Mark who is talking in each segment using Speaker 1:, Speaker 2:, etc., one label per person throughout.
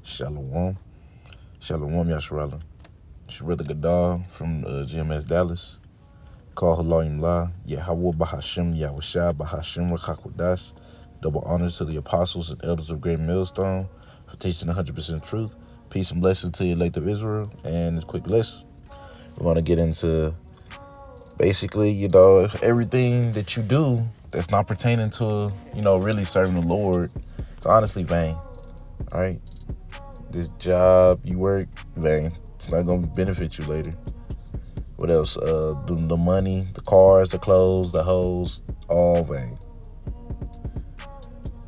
Speaker 1: Shalom. Shalom, Yasharala. It's your brother Gadal from GMS Dallas. Call Halayim La. Yahweh Bahashim Yahushua Bahashim Rakakwadash. Double honors to the apostles and elders of Great Millstone for teaching 100% truth. Peace and blessings to the elect of Israel. And this quick list. We're going to get into basically, everything that you do that's not pertaining to, really serving the Lord. It's honestly vain. All right. This job you work, vain. It's not going to benefit you later. What else? The money, the cars, the clothes, the hoes, all vain.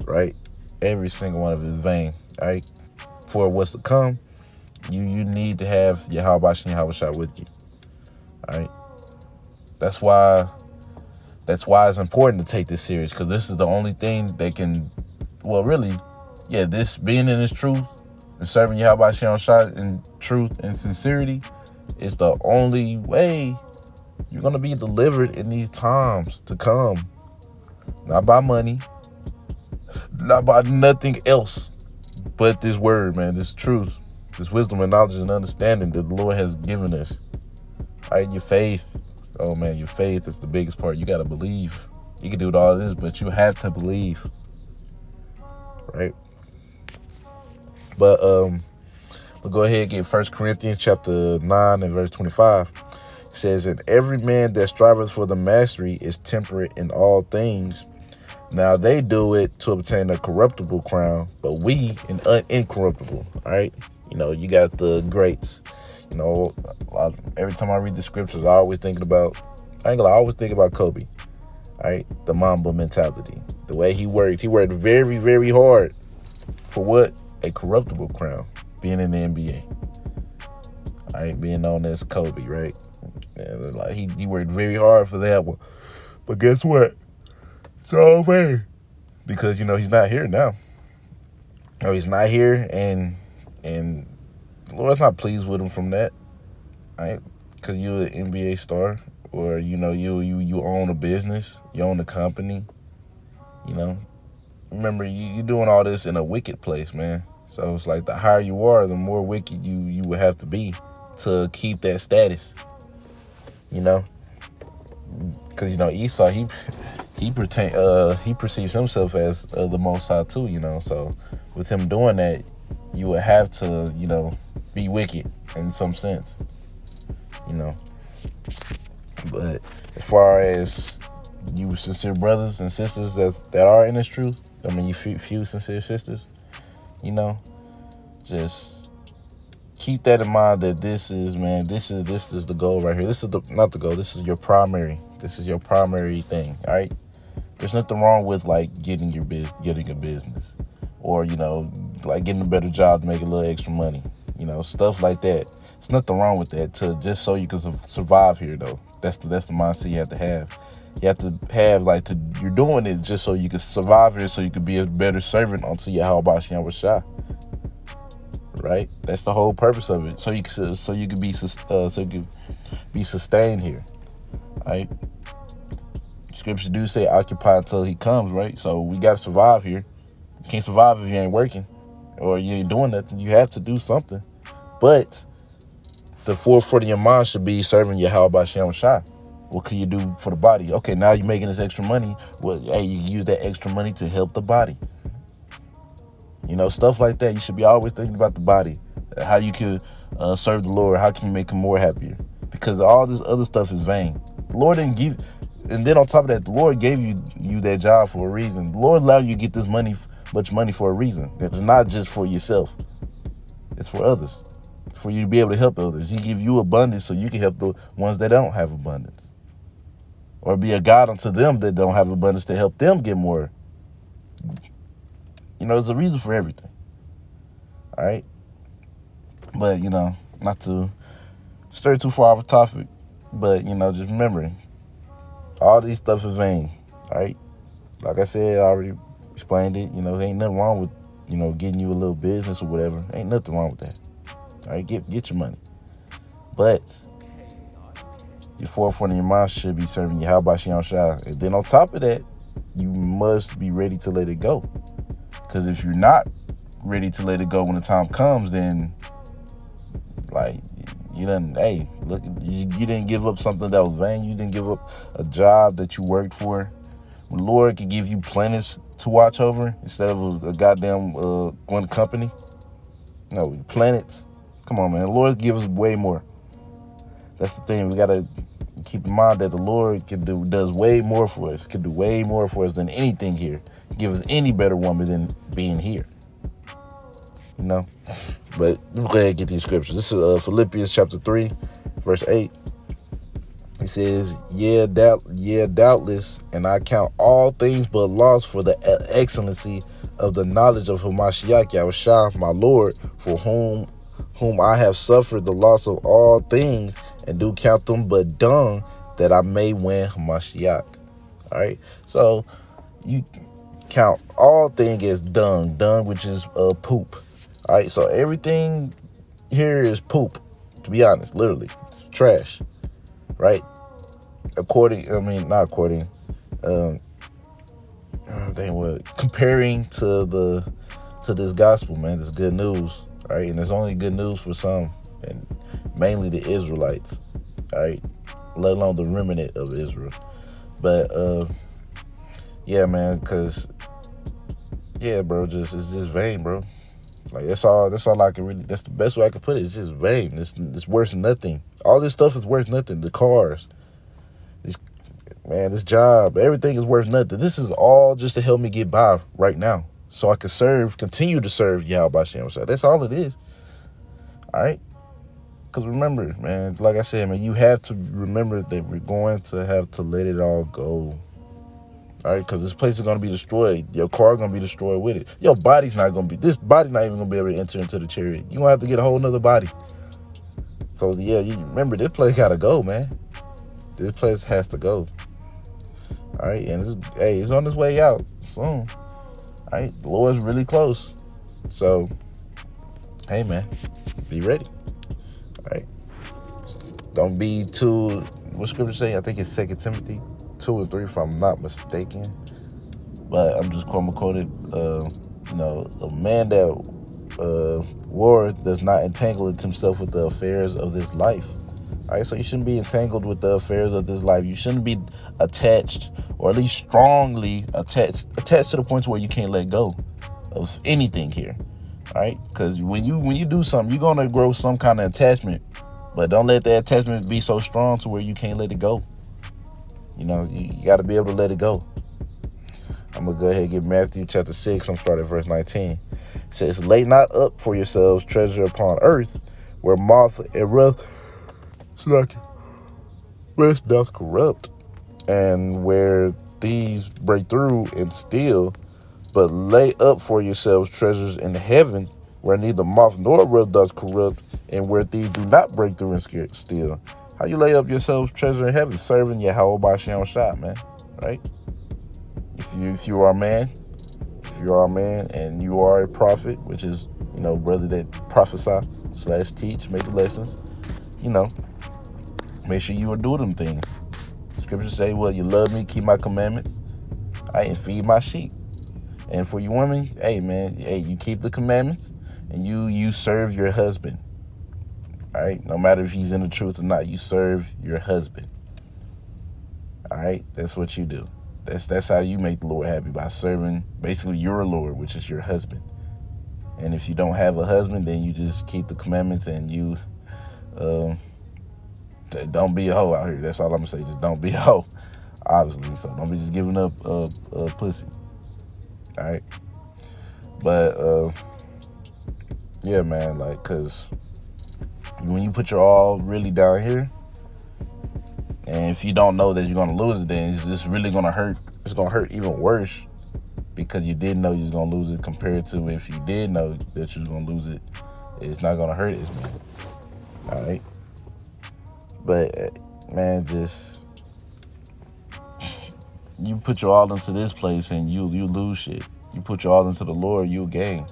Speaker 1: Right? Every single one of it is vain. All right? For what's to come, you need to have Yahweh and Yahweh with you. All right? That's why it's important to take this serious, because this is the only thing that can, this being in this truth and serving Yahweh in truth and sincerity is the only way you're going to be delivered in these times to come. Not by money, not by nothing else, but this word, man, this truth, this wisdom and knowledge and understanding that the Lord has given us. All right, your faith. Oh, man, your faith is the biggest part. You got to believe. You can do all this, but you have to believe. Right? But we'll go ahead and get 1 Corinthians chapter 9 and verse 25. It says, and every man that striveth for the mastery is temperate in all things. Now they do it to obtain a corruptible crown, but we an incorruptible. All right? You got the greats. Every time I read the scriptures, I always think about Kobe. All right? The Mamba mentality. The way he worked very, very hard for what? A corruptible crown, being in the NBA. All right, being known as Kobe, right? And like he worked very hard for that one. But guess what? It's all vain. Because, he's not here now. No, he's not here, and the Lord's not pleased with him from that. Right? Because you're an NBA star, or, you own a business, you own a company, Remember, you're doing all this in a wicked place, man. So it's like the higher you are, the more wicked you would have to be to keep that status, Because, Esau, he perceives himself as the Most High too, So with him doing that, you would have to, be wicked in some sense, But as far as you sincere brothers and sisters that are in this truth, you few sincere sisters, just keep that in mind, that this is the goal right here. This is not the goal. This is your primary thing. All right. There's nothing wrong with like getting a business, or like getting a better job to make a little extra money, stuff like that. There's nothing wrong with that, just so you can survive here, though. That's the mindset you have to have. You have to have you're doing it just so you can survive here, so you can be a better servant unto Yahweh Shah. Right? That's the whole purpose of it. So you can be sustained here. Right? Scripture do say occupy until he comes, right? So we got to survive here. You can't survive if you ain't working or you ain't doing nothing. You have to do something. But the forefront of your mind should be serving Yahweh Shah. What can you do for the body? Okay, now you're making this extra money. Well, hey, you use that extra money to help the body. Stuff like that. You should be always thinking about the body, how you can serve the Lord, how can you make him more happier? Because all this other stuff is vain. The Lord didn't give, and then on top of that, the Lord gave you that job for a reason. The Lord allowed you to get this much money for a reason. It's not just for yourself. It's for others, for you to be able to help others. He give you abundance so you can help the ones that don't have abundance, or be a guide unto them that don't have abundance to help them get more. There's a reason for everything. All right? But, not to stray too far off the topic, but, just remembering, all these stuff is vain. All right? Like I said, I already explained it. Ain't nothing wrong with, getting you a little business or whatever. Ain't nothing wrong with that. All right? Get your money. But your forefront of your mind should be serving Yahweh Shah. And then on top of that, you must be ready to let it go. Because if you're not ready to let it go when the time comes, then like you didn't. Hey, look, you didn't give up something that was vain. You didn't give up a job that you worked for. When the Lord could give you planets to watch over instead of a goddamn one company. No, planets. Come on, man. The Lord gives us way more. That's the thing. We gotta keep in mind that the Lord does way more for us. Can do way more for us than anything here. Give us any better woman than being here. You know. But let me go ahead and get these scriptures. This is Philippians chapter 3, verse 8. It says, doubtless, and I count all things but loss for the excellency of the knowledge of Hamashiach Yahushua, my Lord, for whom I have suffered the loss of all things, and do count them but dung, that I may win Hamashiach. All right, so you count all things as dung, which is poop. All right, so everything here is poop, to be honest, literally. It's trash. Right? Comparing to this gospel, man, this good news, right? And it's only good news for some, and mainly the Israelites, right? Let alone the remnant of Israel. But yeah, man, because bro, it's just vain, bro. Like that's all I can really. That's the best way I can put it. It's just vain. It's worth nothing. All this stuff is worth nothing. The cars, this job, everything is worth nothing. This is all just to help me get by right now, so I can continue to serve Yahweh Shem. That's all it is. All right. Because remember, man, like I said, man, you have to remember that we're going to have to let it all go. All right, because this place is going to be destroyed. Your car going to be destroyed with it. Your body's not going to be, this body's not even going to be able to enter into the chariot. You're going to have to get a whole nother body. So, yeah, you remember, this place got to go, man. This place has to go. All right, and it's on its way out soon. All right, the Lord's really close. So, hey, man, be ready. All right. Don't be too, what scripture say? I think it's 2 Timothy 2 and 3, if I'm not mistaken. But I'm just quoted. A man that war does not entangle himself with the affairs of this life. All right, so you shouldn't be entangled with the affairs of this life. You shouldn't be attached, or at least strongly attached to the point where you can't let go of anything here. All right, because when you do something, you're gonna grow some kind of attachment, but don't let that attachment be so strong to where you can't let it go. You know, you got to be able to let it go. I'm going to go ahead and get Matthew chapter 6. I'm starting at verse 19. It says, lay not up for yourselves treasure upon earth, where moth and rust doth corrupt, and where thieves break through and steal. But lay up for yourselves treasures in heaven, where neither moth nor rust doth corrupt, and where thieves do not break through and steal. How you lay up yourself treasure in heaven? Serving Yahweh B'Shem Shah, man. Right? If you are a man, and you are a prophet, which is, brother that prophesy / teach, make lessons, make sure you are doing them things. Scriptures say, well, you love me, keep my commandments, and feed my sheep. And for you women, hey, man, you keep the commandments, and you serve your husband. All right, no matter if he's in the truth or not, you serve your husband. All right, that's what you do. That's how you make the Lord happy, by serving basically your Lord, which is your husband. And if you don't have a husband, then you just keep the commandments, and you don't be a hoe out here. That's all I'm gonna say. Just don't be a hoe, obviously. So don't be just giving up pussy. All right, but yeah, man, like, cause when you put your all really down here, and if you don't know that you're going to lose it, then it's just really going to hurt. It's going to hurt even worse, because you didn't know you was going to lose it, compared to if you did know that you was going to lose it, it's not going to hurt as much. All right? But, man, just, you put your all into this place and you lose shit. You put your all into the Lord, you'll gain.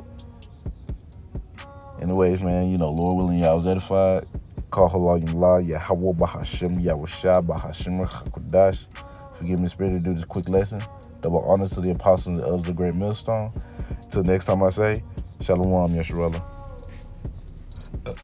Speaker 1: Anyways, man, Lord willing, y'all was edified. Call halayim la, Yahweh B'Hashem, Yahushua B'Hashem Chakodash. Forgive me, Spirit, to do this quick lesson. Double honor to the apostles and the elders of the great millstone. Till next time I say, Shalom, Yasharallah.